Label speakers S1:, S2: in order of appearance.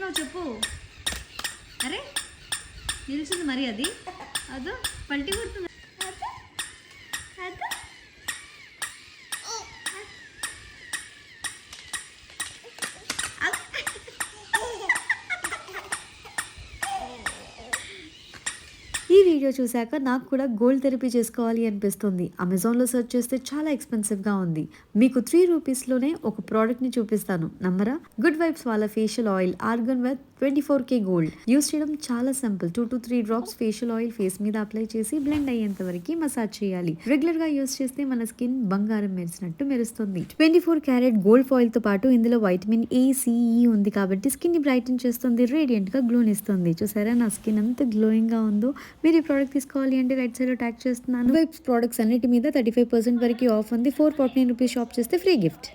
S1: చేస్తున్నావు చెప్పు. అరే నిలిచింది మరి అది. అదో పల్టీ కొడుతుంది.
S2: ఈ వీడియో చూశాక నాకు కూడా గోల్డ్ థెరపీ చేసుకోవాలి అనిపిస్తుంది. అమెజాన్లో సెర్చ్ చేస్తే చాలా ఎక్స్పెన్సివ్గా ఉంది. మీకు 3 రూపీస్లోనే ఒక ప్రోడక్ట్ని చూపిస్తాను, నమ్మరా? గుడ్ వైబ్స్ వాళ్ళ facial oil organ with 24K gold. Use చేయడం చాలా simple. 2 to 3 drops facial oil face మీద అప్లై చేసి బ్లెండ్ అయ్యేంత వరకు మసాజ్ చేయాలి. రెగ్యులర్ గా యూస్ చేస్తే మన స్కిన్ బంగారం మెరిసినట్టు మెరుస్తుంది. 24 క్యారెట్ గోల్డ్ ఫాయిల్ తో పాటు ఇందులో వైటమిన్ A, C, E ఉంది కాబట్టి స్కిన్ ని బ్రైటన్ చేస్తుంది, రేడియంట్ గా గ్లోన్ ఇస్తుంది. చూసారా నా స్కిన్ ఎంత గ్లోయింగ్ గా ఉందో. మీరు ఈ ప్రోడక్ట్ తీసుకోవాలి అంటే రైట్ సైడ్ లో ట్యాగ్ చేస్తున్నాను. వైబ్స్ ప్రోడక్ట్స్ అన్నిటి మీద 35% వరకు ఆఫ్ ఉంది. 449 రూపీస్ షాప్ చేస్తే ఫ్రీ గిఫ్ట్.